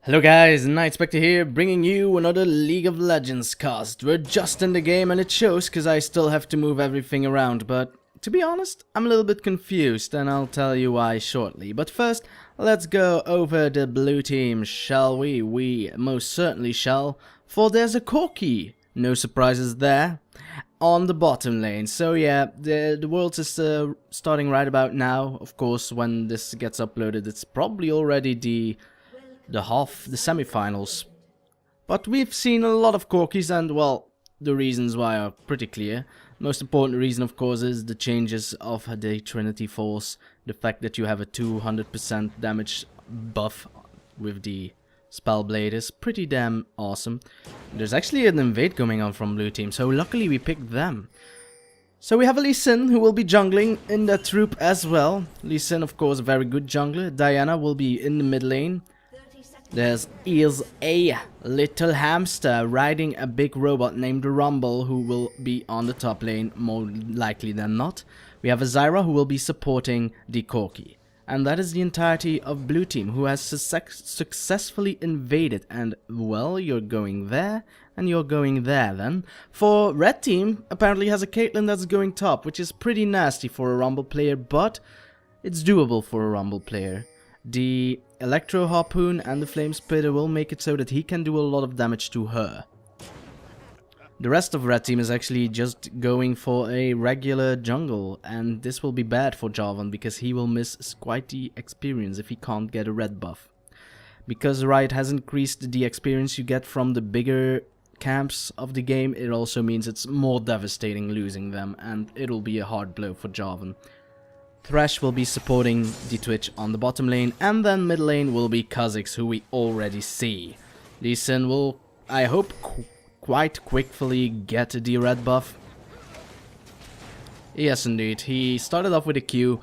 Hello guys, Nightspectre here, bringing you another League of Legends cast. We're just in the game and it shows because I still have to move everything around, but to be honest, I'm a little bit confused and I'll tell you why shortly. But first, let's go over the blue team, shall we? We most certainly shall, for there's a Corki. No surprises there. On the bottom lane. So yeah, the Worlds is starting right about now. Of course, when this gets uploaded, it's probably already the semi-finals. But we've seen a lot of Corkis, and well, the reasons why are pretty clear. Most important reason, of course, is the changes of the Trinity Force. The fact that you have a 200% damage buff with the Spellblade is pretty damn awesome. There's actually an invade going on from blue team, so luckily we picked them. So we have a Lee Sin who will be jungling in that troop as well. Lee Sin, of course, a very good jungler. Diana will be in the mid lane. There's a little hamster riding a big robot named Rumble who will be on the top lane more likely than not. We have a Zyra who will be supporting the Corki. And that is the entirety of blue team, who has successfully invaded. And, well, you're going there, and you're going there then. For red team, apparently has a Caitlyn that's going top, which is pretty nasty for a Rumble player, but it's doable for a Rumble player. The Electro Harpoon and the Flame Spitter will make it so that he can do a lot of damage to her. The rest of red team is actually just going for a regular jungle, and this will be bad for Jarvan because he will miss quite the experience if he can't get a red buff. Because Riot has increased the experience you get from the bigger camps of the game, it also means it's more devastating losing them, and it'll be a hard blow for Jarvan. Thresh will be supporting the Twitch on the bottom lane, and then mid lane will be Kha'Zix, who we already see. Lee Sin will, I hope, quite quickly get the red buff. Yes, indeed. He started off with a Q.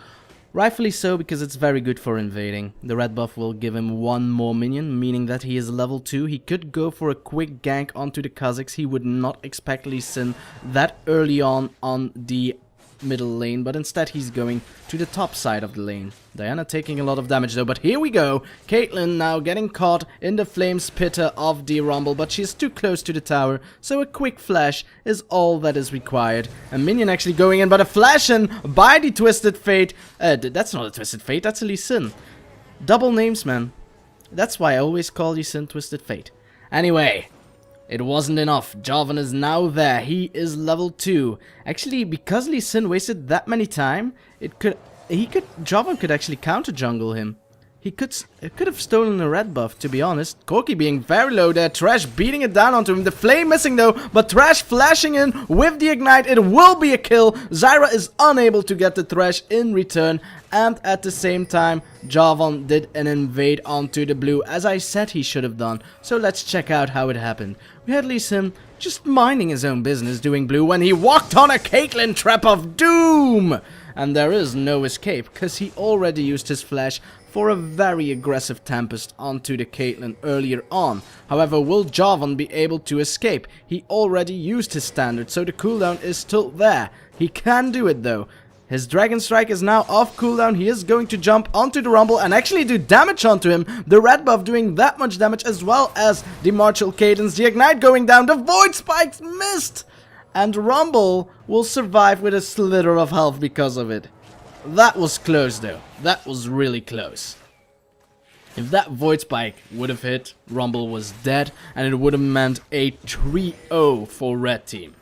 Rightfully so, because it's very good for invading. The red buff will give him one more minion, meaning that he is level 2. He could go for a quick gank onto the Kha'Zix. He would not expect Lee Sin that early on the middle lane, but instead he's going to the top side of the lane. Diana taking a lot of damage though, but here we go. Caitlyn now getting caught in the flame spitter of the Rumble, but she's too close to the tower, so a quick flash is all that is required. A minion actually going in, but a flash in by the Twisted Fate. That's not a Twisted Fate, that's a Lee Sin. Double names, man. That's why I always call Lee Sin Twisted Fate. Anyway, it wasn't enough. Jarvan is now there. He is level 2. Actually, because Lee Sin wasted that many time, Jarvan could actually counter jungle him. He could have stolen a red buff, to be honest. Corki being very low there. Thresh beating it down onto him. The flame missing though, but Thresh flashing in with the ignite. It will be a kill. Zyra is unable to get the Thresh in return. And at the same time, Jarvan did an invade onto the blue, as I said he should have done. So let's check out how it happened. We had Lee Sin just minding his own business doing blue when he walked on a Caitlyn trap of doom. And there is no escape, because he already used his flash for a very aggressive Tempest onto the Caitlyn earlier on. However, will Jarvan be able to escape? He already used his standard, so the cooldown is still there. He can do it though. His Dragon Strike is now off cooldown. He is going to jump onto the Rumble and actually do damage onto him. The red buff doing that much damage, as well as the martial cadence. The ignite going down. The void spikes missed. And Rumble will survive with a slither of health because of it. That was close though. That was really close. If that void spike would have hit, Rumble was dead, and it would have meant a 3-0 for red team.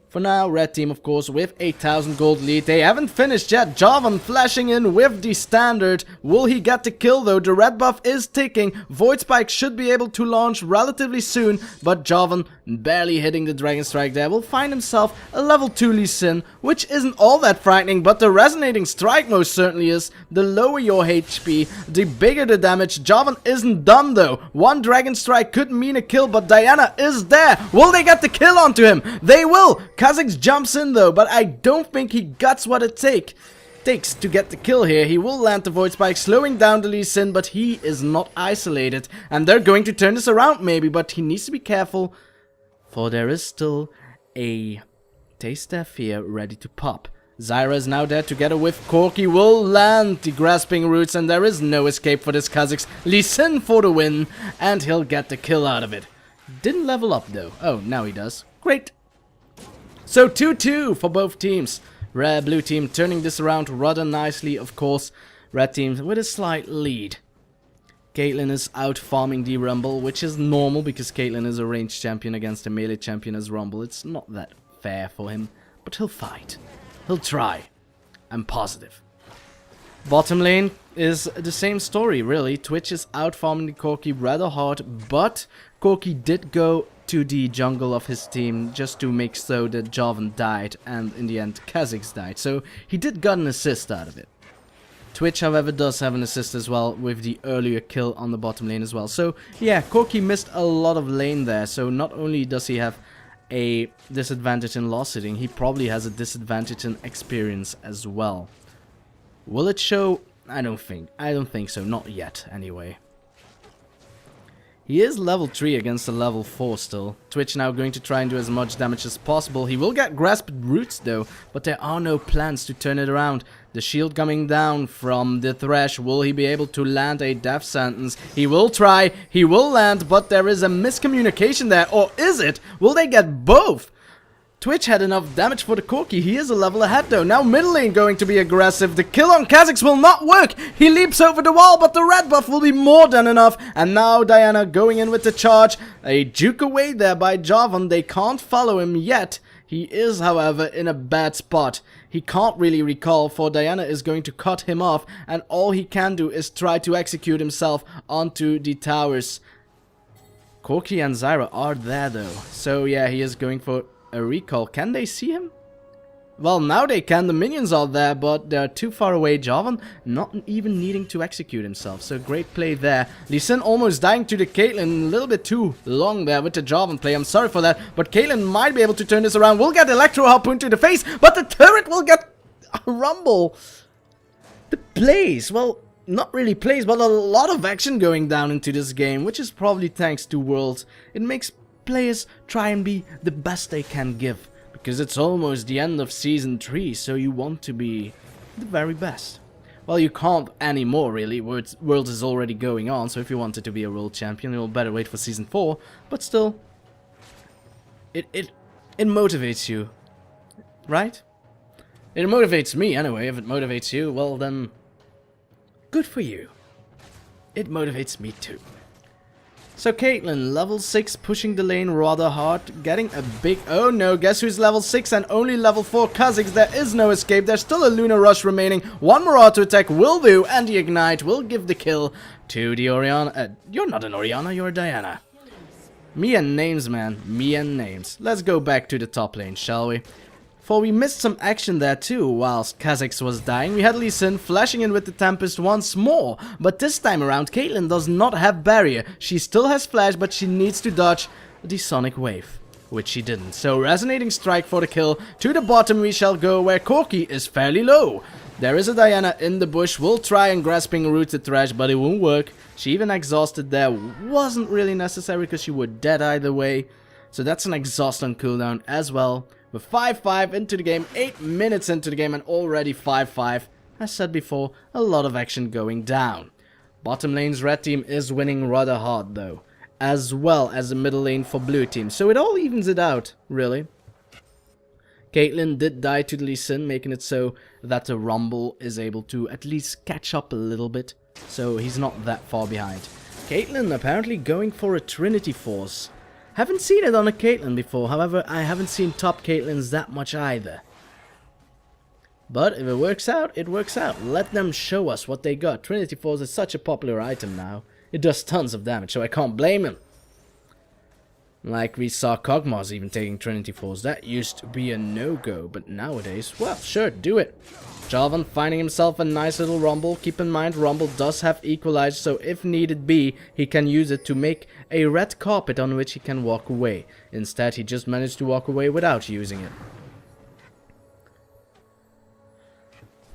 For now, red team, of course, with 8,000 gold lead. They haven't finished yet. Jarvan flashing in with the standard. Will he get the kill, though? The red buff is ticking. Void Spike should be able to launch relatively soon, but Jarvan barely hitting the Dragon Strike there will find himself a level 2 Lee Sin, which isn't all that frightening, but the Resonating Strike most certainly is. The lower your HP, the bigger the damage. Jarvan isn't done, though. One Dragon Strike could mean a kill, but Diana is there. Will they get the kill onto him? They will! Kha'Zix jumps in though, but I don't think he guts what it takes to get the kill here. He will land the Void Spike, slowing down the Lee Sin, but he is not isolated. And they're going to turn this around maybe, but he needs to be careful, for there is still a Taste Their Fear ready to pop. Zyra is now there together with Corki, will land the grasping roots, and there is no escape for this Kha'Zix. Lee Sin for the win, and he'll get the kill out of it. Didn't level up though. Oh, now he does. Great. So 2-2 for both teams. Red blue team turning this around rather nicely, of course. Red team with a slight lead. Caitlyn is out farming the Rumble, which is normal because Caitlyn is a ranged champion against a melee champion as Rumble. It's not that fair for him, but he'll fight. He'll try. I'm positive. Bottom lane is the same story, really. Twitch is out farming the Corki rather hard, but Corki did go to the jungle of his team just to make so that Jarvan died, and in the end Kha'Zix died. So he did get an assist out of it. Twitch, however, does have an assist as well with the earlier kill on the bottom lane as well. So yeah, Corki missed a lot of lane there. So not only does he have a disadvantage in loss hitting, he probably has a disadvantage in experience as well. Will it show? I don't think so, not yet anyway. He is level 3 against a level 4 still. Twitch now going to try and do as much damage as possible. He will get grasped roots though, but there are no plans to turn it around. The shield coming down from the Thresh. Will he be able to land a death sentence? He will try, he will land, but there is a miscommunication there. Or is it? Will they get both? Twitch had enough damage for the Corki. He is a level ahead though. Now middle lane going to be aggressive. The kill on Kha'Zix will not work. He leaps over the wall, but the red buff will be more than enough. And now Diana going in with the charge. A juke away there by Jarvan. They can't follow him yet. He is, however, in a bad spot. He can't really recall, for Diana is going to cut him off, and all he can do is try to execute himself onto the towers. Corki and Zyra are there though. So yeah, he is going for a recall. Can they see him? Well, now they can. The minions are there, but they're too far away. Jarvan not even needing to execute himself. So great play there. Lee Sin almost dying to the Caitlyn. A little bit too long there with the Jarvan play. I'm sorry for that. But Caitlyn might be able to turn this around. We'll get Electro Harpoon to the face, but the turret will get a Rumble. The plays, well, not really plays, but a lot of action going down into this game, which is probably thanks to Worlds. It makes players try and be the best they can give. Because it's almost the end of Season 3, so you want to be the very best. Well, you can't anymore, really. Worlds is already going on, so if you wanted to be a world champion, you'll better wait for Season 4. But still, it motivates you, right? It motivates me, anyway. If it motivates you, well then, good for you. It motivates me too. So Caitlyn, level 6, pushing the lane rather hard, getting a big... Oh no, guess who's level 6 and only level 4? Kha'Zix, there is no escape, there's still a Lunar Rush remaining. One more auto attack will do, and the Ignite will give the kill to the Orianna. You're not an Orianna, you're a Diana. Me and names, man, me and names. Let's go back to the top lane, shall we? For we missed some action there too, whilst Kha'Zix was dying. We had Lee Sin flashing in with the Tempest once more. But this time around, Caitlyn does not have barrier. She still has flash, but she needs to dodge the Sonic Wave, which she didn't. So Resonating Strike for the kill. To the bottom we shall go, where Corki is fairly low. There is a Diana in the bush. Will try and grasping root the Thresh, but it won't work. She even exhausted there. Wasn't really necessary because she would dead either way. So that's an exhaust on cooldown as well. We're 5-5 into the game, 8 minutes into the game, and already 5-5. As said before, a lot of action going down. Bottom lane's red team is winning rather hard though, as well as the middle lane for blue team. So it all evens it out, really. Caitlyn did die to the Lee Sin, making it so that the Rumble is able to at least catch up a little bit. So he's not that far behind. Caitlyn apparently going for a Trinity Force. Haven't seen it on a Caitlyn before, however, I haven't seen top Caitlyns that much either. But if it works out, it works out. Let them show us what they got. Trinity Force is such a popular item now. It does tons of damage, so I can't blame him. Like we saw Kog'Maw even taking Trinity Force. That used to be a no-go, but nowadays, well, sure, do it. Jarvan finding himself a nice little Rumble. Keep in mind, Rumble does have Equalize, so if needed be, he can use it to make a red carpet on which he can walk away. Instead, he just managed to walk away without using it.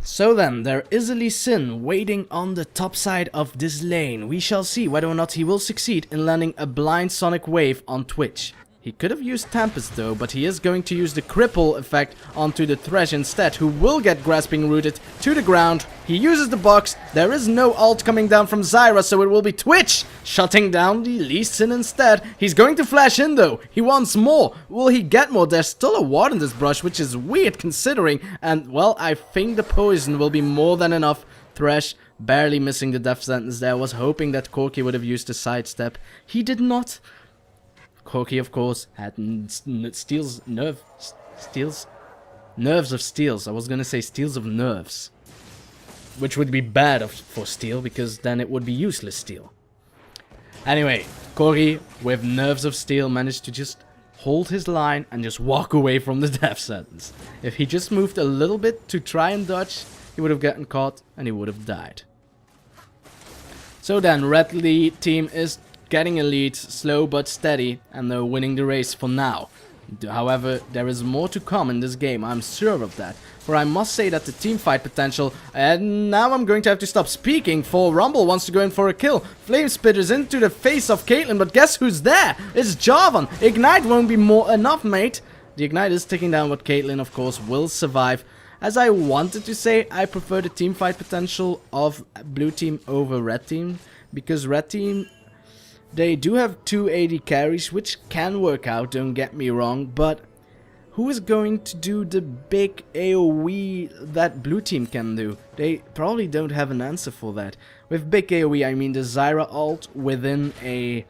So then, there is a Lee Sin waiting on the top side of this lane. We shall see whether or not he will succeed in landing a blind Sonic Wave on Twitch. He could have used Tempest though, but he is going to use the cripple effect onto the Thresh instead, who will get grasping rooted to the ground. He uses the box. There is no ult coming down from Zyra, so it will be Twitch shutting down the Lee Sin instead. He's going to flash in though. He wants more. Will he get more? There's still a ward in this brush, which is weird considering. And well, I think the poison will be more than enough. Thresh barely missing the death sentence there. Was hoping that Corki would have used the sidestep. He did not. Corki, of course, had nerves of steals. I was gonna say steals of nerves, which would be bad for steel because then it would be useless steel. Anyway, Corki with nerves of steel managed to just hold his line and just walk away from the death sentence. If he just moved a little bit to try and dodge, he would have gotten caught and he would have died. So then, Red lead team is getting a lead, slow but steady, and they're winning the race for now. However, there is more to come in this game, I'm sure of that. For I must say that the team fight potential, and now I'm going to have to stop speaking, for Rumble wants to go in for a kill. Flame Spitters into the face of Caitlyn, but guess who's there? It's Jarvan. Ignite won't be more enough, mate. The Ignite is taking down what Caitlyn, of course, will survive. As I wanted to say, I prefer the team fight potential of blue team over red team, because red team, they do have 2 AD carries, which can work out, don't get me wrong, but who is going to do the big AoE that blue team can do? They probably don't have an answer for that. With big AoE, I mean the Zyra ult within a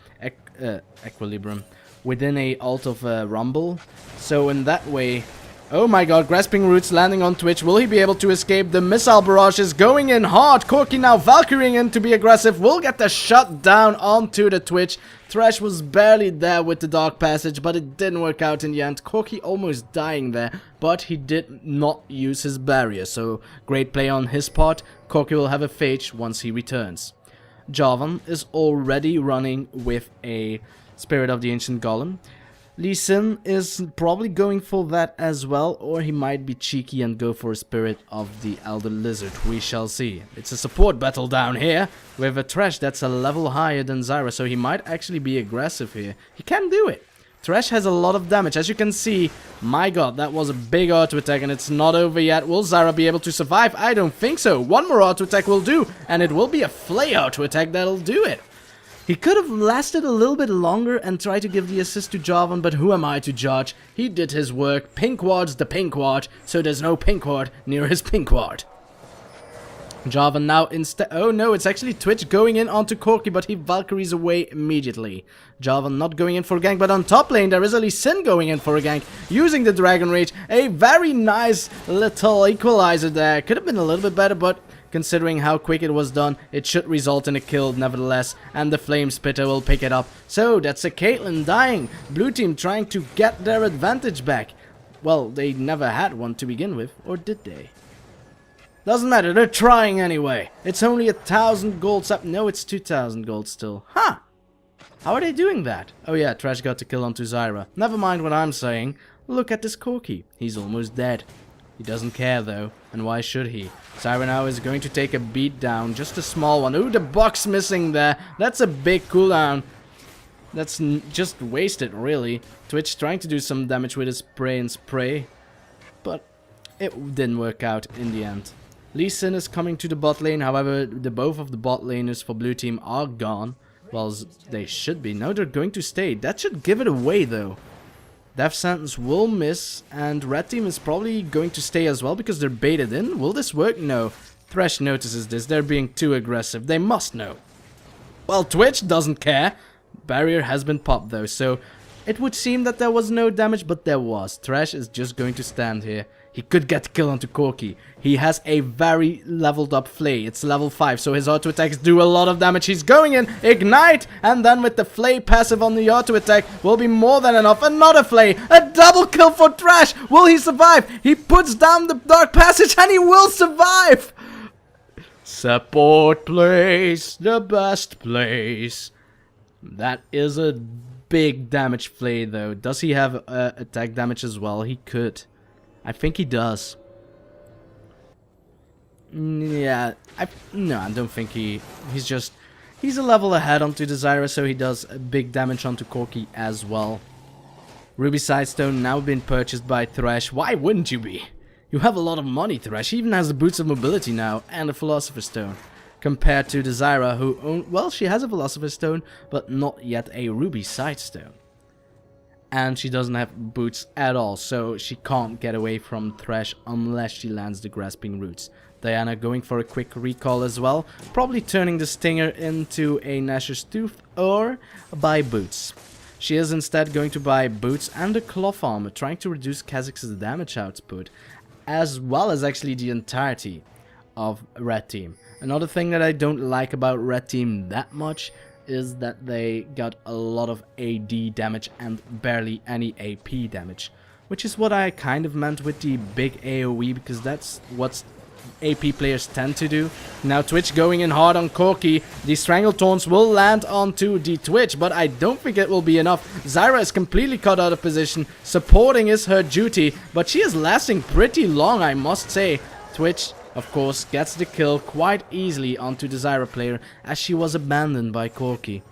equilibrium, within a ult of Rumble. So in that way, oh my god, grasping roots landing on Twitch. Will he be able to escape? The missile barrage is going in hard. Corki now Valkyrie in to be aggressive. Will get the shut down onto the Twitch. Thresh was barely there with the Dark Passage, but it didn't work out in the end. Corki almost dying there, but he did not use his barrier. So great play on his part. Corki will have a phage once he returns. Jarvan is already running with a Spirit of the Ancient Golem. Lee Sin is probably going for that as well, or he might be cheeky and go for a Spirit of the Elder Lizard. We shall see. It's a support battle down here with a Thresh that's a level higher than Zyra, so he might actually be aggressive here. He can do it. Thresh has a lot of damage, as you can see. My god, that was a big auto attack and it's not over yet. Will Zyra be able to survive? I don't think so. One more auto attack will do, and it will be a Flay auto attack that'll do it. He could have lasted a little bit longer and tried to give the assist to Jarvan, but who am I to judge? He did his work. Pink ward's the pink ward, so there's no pink ward near his pink ward. Jarvan now instead... Oh no, it's actually Twitch going in onto Corki, but he Valkyries away immediately. Jarvan not going in for a gank, but on top lane there is a Lee Sin going in for a gank, using the Dragon Rage. A very nice little equalizer there. Could have been a little bit better, but considering how quick it was done, it should result in a kill nevertheless, and the Flame Spitter will pick it up. So that's a Caitlyn dying. Blue team trying to get their advantage back. Well, they never had one to begin with, or did they? Doesn't matter, they're trying anyway. It's only 1,000 gold up. No, it's 2,000 gold still. Huh! How are they doing that? Oh yeah, Thresh got the kill onto Zyra. Never mind what I'm saying. Look at this Corki. He's almost dead. He doesn't care though, and why should he? Zyra now is going to take a beat down, just a small one. Ooh, the box missing there. That's a big cooldown. That's just wasted, really. Twitch trying to do some damage with his spray and spray, but it didn't work out in the end. Lee Sin is coming to the bot lane, however, both of the bot laners for blue team are gone. Well, they should be. No, they're going to stay. That should give it away though. Death Sentence will miss, and red team is probably going to stay as well because they're baited in. Will this work? No. Thresh notices this. They're being too aggressive. They must know. Well, Twitch doesn't care. Barrier has been popped though, so it would seem that there was no damage, but there was. Thresh is just going to stand here. He could get the kill onto Corki. He has a very leveled up Flay. It's level 5, so his auto attacks do a lot of damage. He's going in, Ignite, and then with the Flay passive on the auto attack will be more than enough. Another Flay, a double kill for Thresh. Will he survive? He puts down the Dark Passage and he will survive. Support place, the best place. That is a big damage Flay though. Does he have attack damage as well? He could. I think he does. Yeah, no, I don't think he's a level ahead onto the Zyra, so he does big damage onto Corki as well. Ruby Sidestone now been purchased by Thresh. Why wouldn't you be? You have a lot of money, Thresh. He even has the Boots of Mobility now and a Philosopher's Stone. Compared to the Zyra, who well, she has a Philosopher's Stone, but not yet a Ruby Sidestone. And she doesn't have boots at all, so she can't get away from Thresh unless she lands the Grasping Roots. Diana going for a quick recall as well, probably turning the Stinger into a Nashor's Tooth or buy boots. She is instead going to buy boots and a cloth armor, trying to reduce Kha'Zix's damage output, as well as actually the entirety of Red Team. Another thing that I don't like about Red Team that much is that they got a lot of AD damage and barely any AP damage, which is what I kind of meant with the big AoE, because that's what AP players tend to do. Now Twitch going in hard on Corki. The Strangle Taunts will land onto the Twitch, but I don't think it will be enough. Zyra is completely cut out of position. Supporting is her duty, but she is lasting pretty long, I must say. Twitch, of course, gets the kill quite easily onto the Zyra player, as she was abandoned by Corki.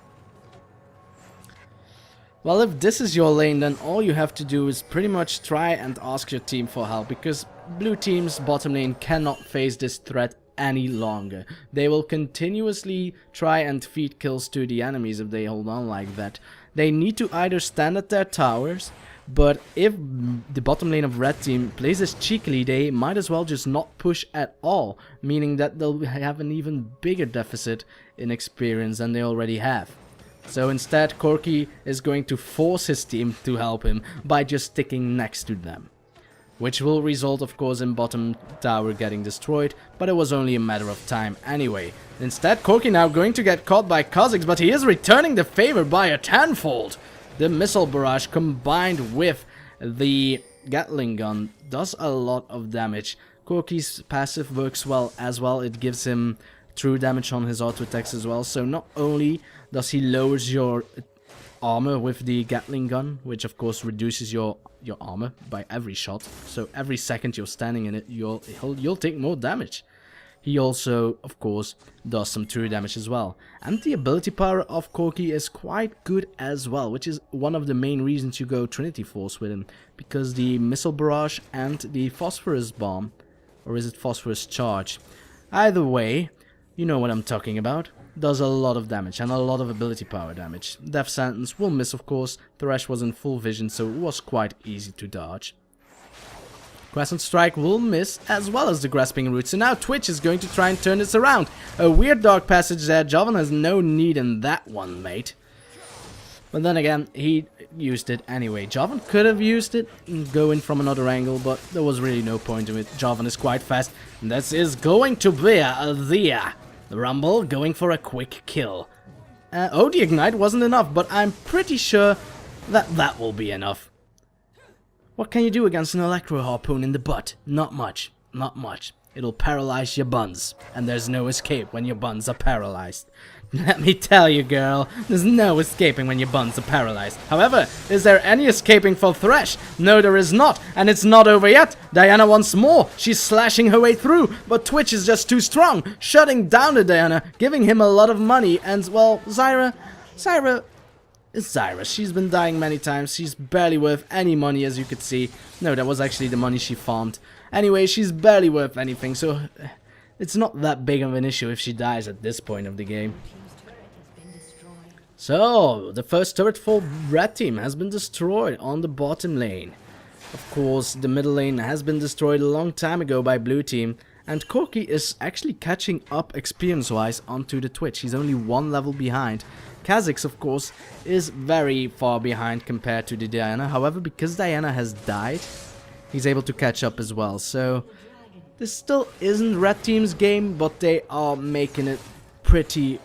Well, if this is your lane, then all you have to do is pretty much try and ask your team for help, because blue team's bottom lane cannot face this threat any longer. They will continuously try and feed kills to the enemies if they hold on like that. They need to either stand at their towers, but if the bottom lane of red team plays this cheekily, they might as well just not push at all, meaning that they'll have an even bigger deficit in experience than they already have. So instead, Corki is going to force his team to help him by just sticking next to them, which will result, of course, in bottom tower getting destroyed, but it was only a matter of time anyway. Instead, Corki now going to get caught by Kha'Zix, but he is returning the favor by a tenfold. The missile barrage combined with the Gatling gun does a lot of damage. Corki's passive works well as well. It gives him true damage on his auto attacks as well. So not only does he lowers your armor with the Gatling gun, which of course reduces your armor by every shot. So every second you're standing in it, you'll take more damage. He also, of course, does some true damage as well. And the ability power of Corki is quite good as well, which is one of the main reasons you go Trinity Force with him. Because the Missile Barrage and the Phosphorus Bomb, or is it Phosphorus Charge? Either way, you know what I'm talking about. Does a lot of damage and a lot of ability power damage. Death Sentence will miss, of course. Thresh was in full vision, so it was quite easy to dodge. Crescent Strike will miss, as well as the Grasping Root. So now Twitch is going to try and turn this around. A weird Dark Passage there. Jarvan has no need in that one, mate. But then again, he used it anyway. Jarvan could have used it, going from another angle, but there was really no point to it. Jarvan is quite fast. And this is going to be the Rumble going for a quick kill. Oh, the Ignite wasn't enough, but I'm pretty sure that that will be enough. What can you do against an Electro Harpoon in the butt? Not much. Not much. It'll paralyze your buns. And there's no escape when your buns are paralyzed. Let me tell you, girl, there's no escaping when your buns are paralyzed. However, is there any escaping for Thresh? No, there is not. And it's not over yet. Diana wants more. She's slashing her way through. But Twitch is just too strong. Shutting down the Diana, giving him a lot of money. And, well, Zyra. She's been dying many times. She's barely worth any money, as you could see. No, that was actually the money she farmed. Anyway, she's barely worth anything, so it's not that big of an issue if she dies at this point of the game. So, the first turret for red team has been destroyed on the bottom lane. Of course, the middle lane has been destroyed a long time ago by blue team. And Corki is actually catching up experience-wise onto the Twitch. He's only one level behind. Kha'Zix, of course, is very far behind compared to the Diana. However, because Diana has died, he's able to catch up as well. So, this still isn't red team's game, but they are making it pretty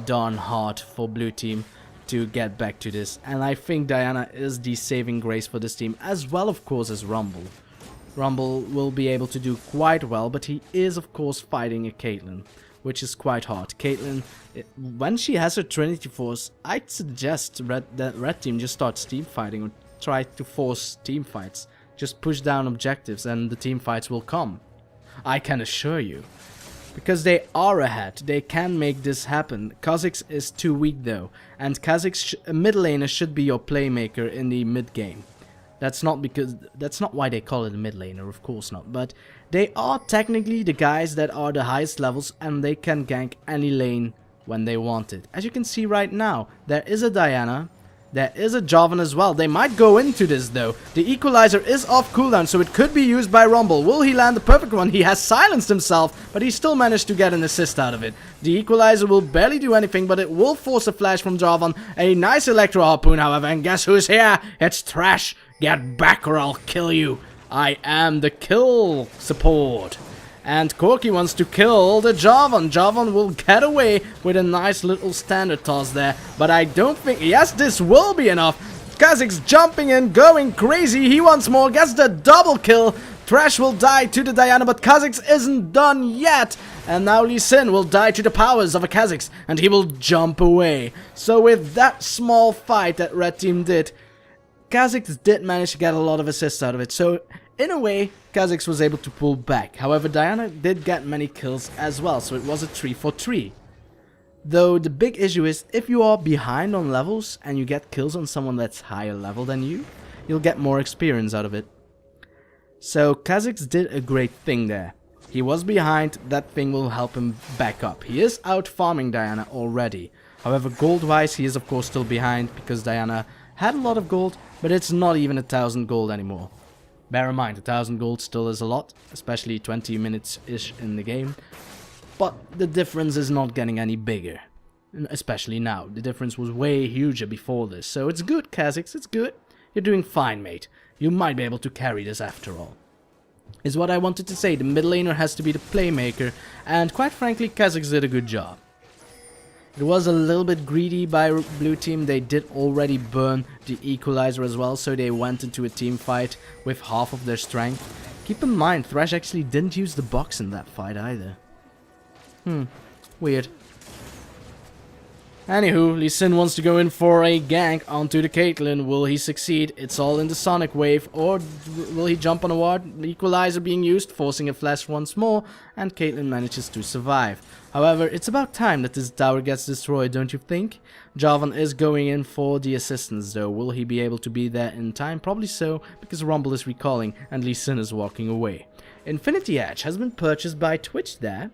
darn hard for blue team to get back to this. And I think Diana is the saving grace for this team, as well, of course, as Rumble. Rumble will be able to do quite well, but he is, of course, fighting a Caitlyn, which is quite hard. Caitlyn, when she has her Trinity Force, I'd suggest that red team just starts team fighting or try to force team fights. Just push down objectives and the team fights will come. I can assure you. Because they are ahead, they can make this happen. Kha'Zix is too weak though, and Kha'Zix, a mid laner, should be your playmaker in the mid game. That's not why they call it a mid laner, of course not. But they are technically the guys that are the highest levels, and they can gank any lane when they want it. As you can see right now, there is a Diana, there is a Jarvan as well. They might go into this though. The equalizer is off cooldown, so it could be used by Rumble. Will he land the perfect one? He has silenced himself, but he still managed to get an assist out of it. The equalizer will barely do anything, but it will force a flash from Jarvan. A nice electro harpoon, however, and guess who's here? It's Thresh. Get back or I'll kill you. I am the kill support. And Corki wants to kill the Jarvan. Jarvan will get away with a nice little standard toss there. But I don't think... Yes, this will be enough. Kha'Zix jumping in, going crazy. He wants more, gets the double kill. Thresh will die to the Diana, but Kha'Zix isn't done yet. And now Lee Sin will die to the powers of a Kha'Zix, and he will jump away. So with that small fight that Red Team did, Kha'Zix did manage to get a lot of assists out of it. So in a way, Kha'Zix was able to pull back. However, Diana did get many kills as well, so it was a 3-for-3. Though the big issue is, if you are behind on levels and you get kills on someone that's higher level than you, you'll get more experience out of it. So Kha'Zix did a great thing there. He was behind, that thing will help him back up. He is out farming Diana already. However, gold-wise, he is of course still behind because Diana had a lot of gold, but it's not even 1,000 gold anymore. Bear in mind, 1,000 gold still is a lot, especially 20 minutes-ish in the game. But the difference is not getting any bigger, especially now. The difference was way huger before this, so it's good, Kha'Zix, it's good. You're doing fine, mate. You might be able to carry this after all. Is what I wanted to say. The mid laner has to be the playmaker, and quite frankly, Kha'Zix did a good job. It was a little bit greedy by blue team. They did already burn the equalizer as well, so they went into a team fight with half of their strength. Keep in mind, Thresh actually didn't use the box in that fight either. Weird. Anywho, Lee Sin wants to go in for a gank onto the Caitlyn. Will he succeed? It's all in the Sonic Wave. Or will he jump on a ward? The equalizer being used, forcing a flash once more, and Caitlyn manages to survive. However, it's about time that this tower gets destroyed, don't you think? Jarvan is going in for the assistance though. Will he be able to be there in time? Probably so, because Rumble is recalling and Lee Sin is walking away. Infinity Edge has been purchased by Twitch there.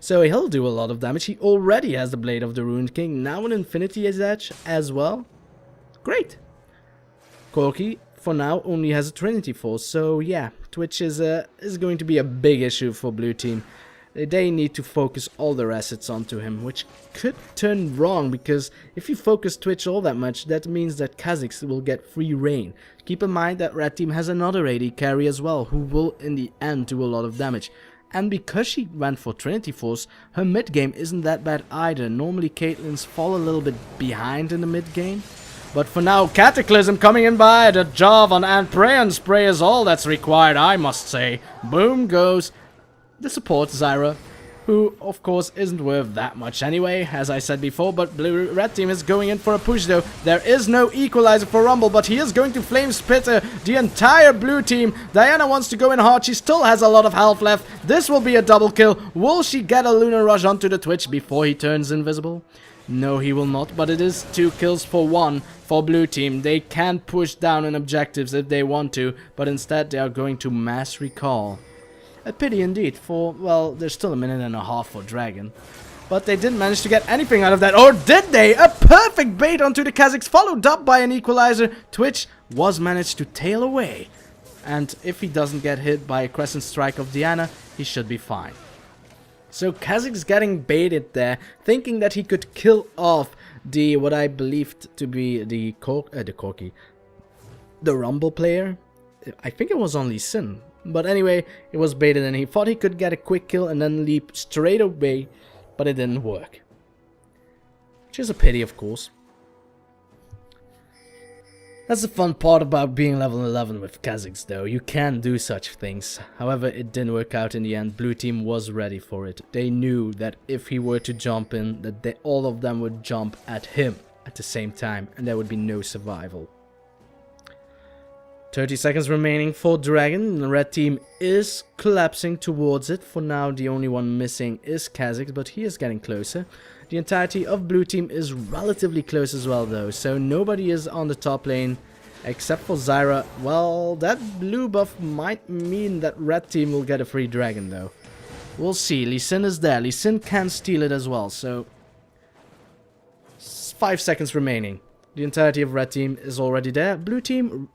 So he'll do a lot of damage. He already has the Blade of the Ruined King. Now an Infinity Edge as well. Great. Corki, for now, only has a Trinity Force. So yeah, Twitch is going to be a big issue for blue team. They need to focus all their assets onto him, which could turn wrong, because if you focus Twitch all that much, that means that Kha'Zix will get free reign. Keep in mind that Red Team has another AD carry as well, who will in the end do a lot of damage. And because she went for Trinity Force, her mid game isn't that bad either. Normally Caitlyn's fall a little bit behind in the mid game. But for now, Cataclysm coming in by the Jarvan, and Pray and Spray is all that's required, I must say. Boom goes the support Zyra, who of course isn't worth that much anyway, as I said before, but Red Team is going in for a push though. There is no equalizer for Rumble, but he is going to Flame Spitter the entire blue team. Diana wants to go in hard, she still has a lot of health left. This will be a double kill. Will she get a Lunar Rush onto the Twitch before he turns invisible? No, he will not, but it is 2 kills for 1 for blue team. They can push down on objectives if they want to, but instead they are going to mass recall. A pity indeed, for, well, there's still a minute and a half for Dragon. But they didn't manage to get anything out of that. Or did they? A perfect bait onto the Kha'Zix, followed up by an equalizer. Twitch was managed to tail away. And if he doesn't get hit by a Crescent Strike of Diana, he should be fine. So Kha'Zix getting baited there, thinking that he could kill off the, what I believed to be the Corki. The Rumble player. I think it was only Sin. But anyway, it was baited and he thought he could get a quick kill and then leap straight away, but it didn't work. Which is a pity, of course. That's the fun part about being level 11 with Kha'Zix though, you can do such things. However, it didn't work out in the end. Blue team was ready for it. They knew that if he were to jump in, that all of them would jump at him at the same time and there would be no survival. 30 seconds remaining for Dragon. The red team is collapsing towards it. For now, the only one missing is Kha'Zix, but he is getting closer. The entirety of blue team is relatively close as well though, so nobody is on the top lane. Except for Zyra. Well, that blue buff might mean that red team will get a free dragon though. We'll see. Lee Sin is there. Lee Sin can steal it as well, so 5 seconds remaining. The entirety of red team is already there. Blue team,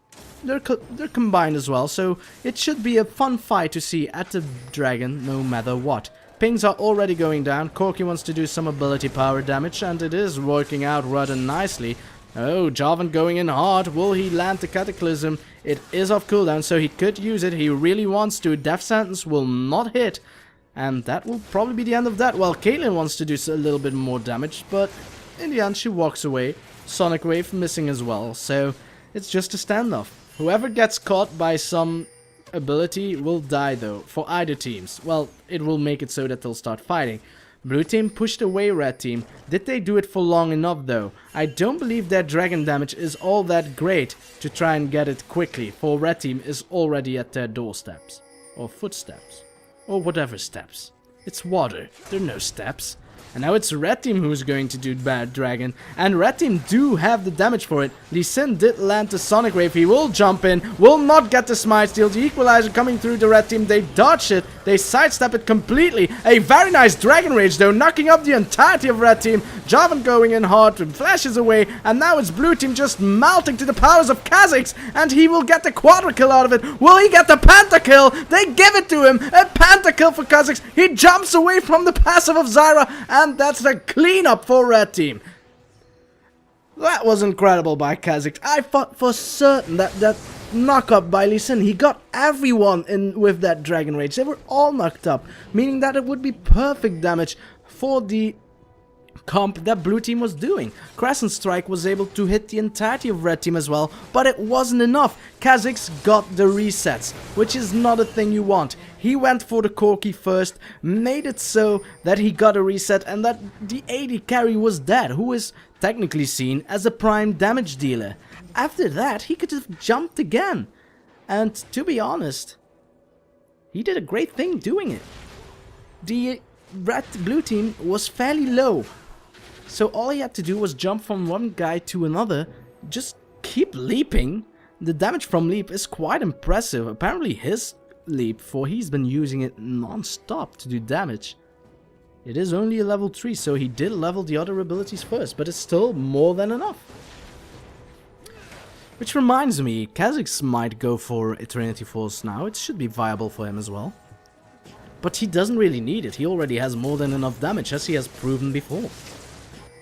they're combined as well, so it should be a fun fight to see at the dragon no matter what. Pings are already going down. Corki wants to do some ability power damage, and it is working out rather nicely. Oh, Jarvan going in hard. Will he land the Cataclysm? It is off cooldown, so he could use it. He really wants to. Death Sentence will not hit. And that will probably be the end of that. Well, Caitlyn wants to do a little bit more damage, but in the end she walks away. Sonic Wave missing as well, so it's just a standoff. Whoever gets caught by some ability will die though, for either teams. Well, it will make it so that they'll start fighting. Blue team pushed away red team. Did they do it for long enough though? I don't believe their dragon damage is all that great to try and get it quickly, for red team is already at their doorsteps. Or footsteps. Or whatever steps. It's water, there are no steps. And now it's red team who's going to do bad dragon. And red team do have the damage for it. Lee Sin did land the Sonic Wave. He will jump in. Will not get the smite steal. The equalizer coming through the red team. They dodge it. They sidestep it completely. A very nice dragon rage though. Knocking up the entirety of red team. Jarvan going in hard. Flashes away. And now it's blue team just melting to the powers of Kha'Zix. And he will get the quadra kill out of it. Will he get the pentakill? They give it to him. A pentakill for Kha'Zix. He jumps away from the passive of Zyra. And that's the cleanup for red team. That was incredible by Kha'Zix. I thought for certain that knock-up by Lee Sin, he got everyone in with that Dragon Rage. They were all knocked up, meaning that it would be perfect damage for the comp that blue team was doing. Crescent Strike was able to hit the entirety of red team as well, but it wasn't enough. Kha'Zix got the resets, which is not a thing you want. He went for the Corki first, made it so that he got a reset and that the AD carry was dead, who is technically seen as a prime damage dealer. After that, he could have jumped again. And to be honest, he did a great thing doing it. The blue team was fairly low, so all he had to do was jump from one guy to another, just keep leaping. The damage from leap is quite impressive. Apparently his leap, for he's been using it non-stop to do damage. It is only a level 3, so he did level the other abilities first, but it's still more than enough. Which reminds me, Kha'Zix might go for Eternity Force now. It should be viable for him as well. But he doesn't really need it. He already has more than enough damage, as he has proven before.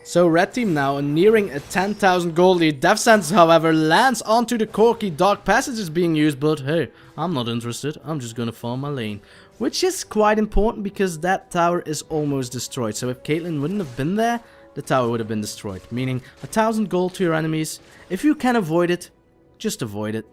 So red team now nearing a 10,000 gold lead. Death Sentence, however, lands onto the Corki. Dark Passage is being used, but hey, I'm not interested. I'm just gonna farm my lane. Which is quite important because that tower is almost destroyed. So if Caitlyn wouldn't have been there, the tower would have been destroyed. Meaning 1,000 gold to your enemies. If you can avoid it, just avoid it.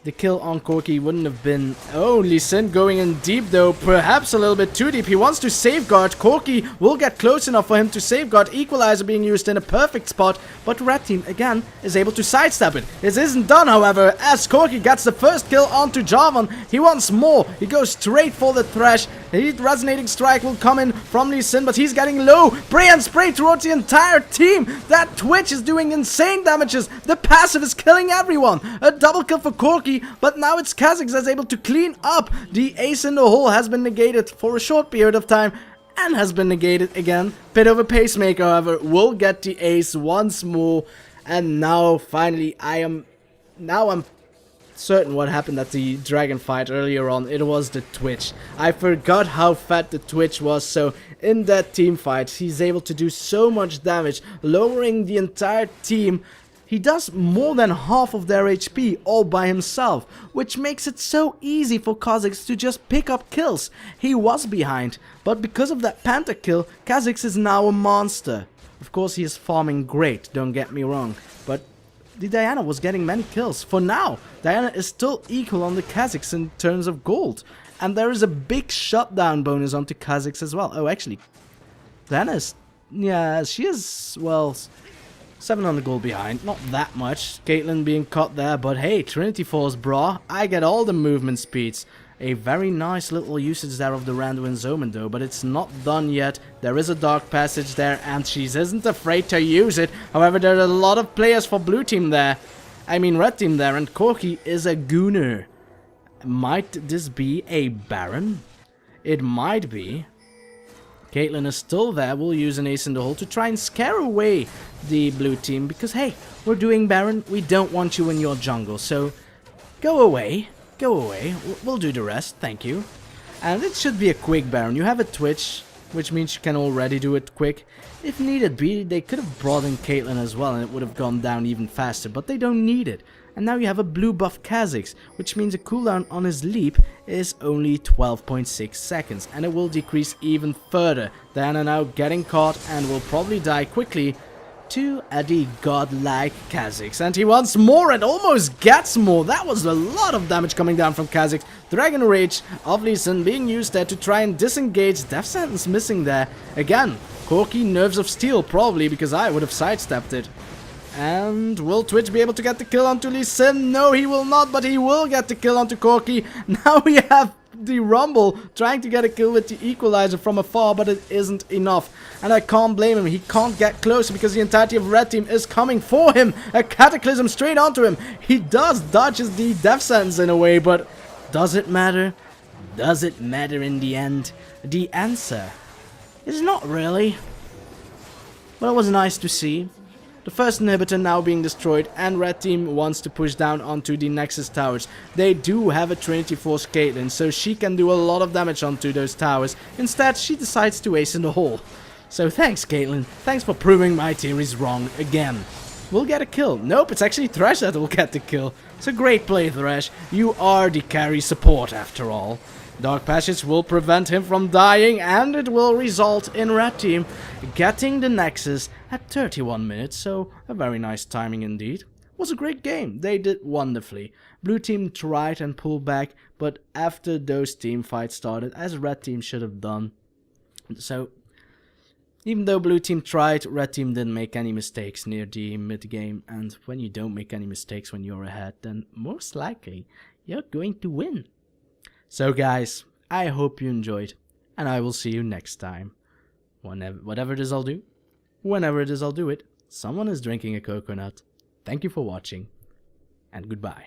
The kill on Corki wouldn't have been... Oh, Lee Sin going in deep though, perhaps a little bit too deep. He wants to safeguard. Corki will get close enough for him to safeguard. Equalizer being used in a perfect spot, but red team again is able to sidestep it. This isn't done, however, as Corki gets the first kill onto Jarvan. He wants more. He goes straight for the Thresh. The resonating strike will come in from Lee Sin, but he's getting low. Pray and spray towards the entire team. That Twitch is doing insane damages. The passive is killing everyone. A double kill for Corki. But now it's Kha'Zix that's able to clean up. The ace in the hole has been negated for a short period of time and has been negated again. Bit of a pacemaker, however, will get the ace once more. And now finally I'm certain what happened at the dragon fight earlier on. It was the Twitch. I forgot how fat the Twitch was, so in that team fight he's able to do so much damage, lowering the entire team. He does more than half of their HP all by himself, which makes it so easy for Kha'Zix to just pick up kills. He was behind, but because of that pentakill, Kha'Zix is now a monster. Of course he is farming great, don't get me wrong, but the Diana was getting many kills. For now, Diana is still equal on the Kha'Zix in terms of gold, and there is a big shutdown bonus onto Kha'Zix as well. Oh, actually, Diana is, yeah, she is, well... 700 gold behind, not that much. Caitlyn being caught there, but hey, Trinity Force, brah. I get all the movement speeds. A very nice little usage there of the Randuin's Omen though, but it's not done yet. There is a Dark Passage there, and she isn't afraid to use it. However, there are a lot of players for blue team there. I mean red team there, and Corki is a gooner. Might this be a Baron? It might be. Caitlyn is still there. We'll use an ace in the hole to try and scare away the blue team. Because, hey, we're doing Baron. We don't want you in your jungle. So, go away. Go away. We'll do the rest. Thank you. And it should be a quick Baron. You have a Twitch, which means you can already do it quick. If needed be, they could have brought in Caitlyn as well, and it would have gone down even faster. But they don't need it. And now you have a blue buff Kha'Zix, which means a cooldown on his leap is only 12.6 seconds. And it will decrease even further. Diana now getting caught and will probably die quickly to the godlike Kha'Zix. And he wants more and almost gets more. That was a lot of damage coming down from Kha'Zix. Dragon Rage of Lee Sin being used there to try and disengage. Death Sentence missing there. Again, Corki Nerves of Steel probably, because I would have sidestepped it. And will Twitch be able to get the kill onto Lee Sin? No, he will not, but he will get the kill onto Corki. Now we have the Rumble trying to get a kill with the Equalizer from afar, but it isn't enough. And I can't blame him. He can't get closer because the entirety of red team is coming for him. A Cataclysm straight onto him. He does dodges the Death Sentence in a way, but does it matter? Does it matter in the end? The answer is not really. But it was nice to see. The first inhibitor now being destroyed, and red team wants to push down onto the Nexus towers. They do have a Trinity Force Caitlyn, so she can do a lot of damage onto those towers. Instead, she decides to ace in the hole. So thanks, Caitlyn. Thanks for proving my theories wrong again. We'll get a kill. Nope, it's actually Thresh that will get the kill. It's a great play, Thresh. You are the carry support after all. Dark Passage will prevent him from dying, and it will result in red team getting the Nexus at 31 minutes, so a very nice timing indeed. It was a great game. They did wonderfully. Blue team tried and pulled back, but after those team fights started, as red team should have done. So, even though blue team tried, red team didn't make any mistakes near the mid game, and when you don't make any mistakes when you're ahead, then most likely you're going to win. So guys, I hope you enjoyed, and I will see you next time. Whatever it is I'll do, whenever it is I'll do it, someone is drinking a coconut. Thank you for watching, and goodbye.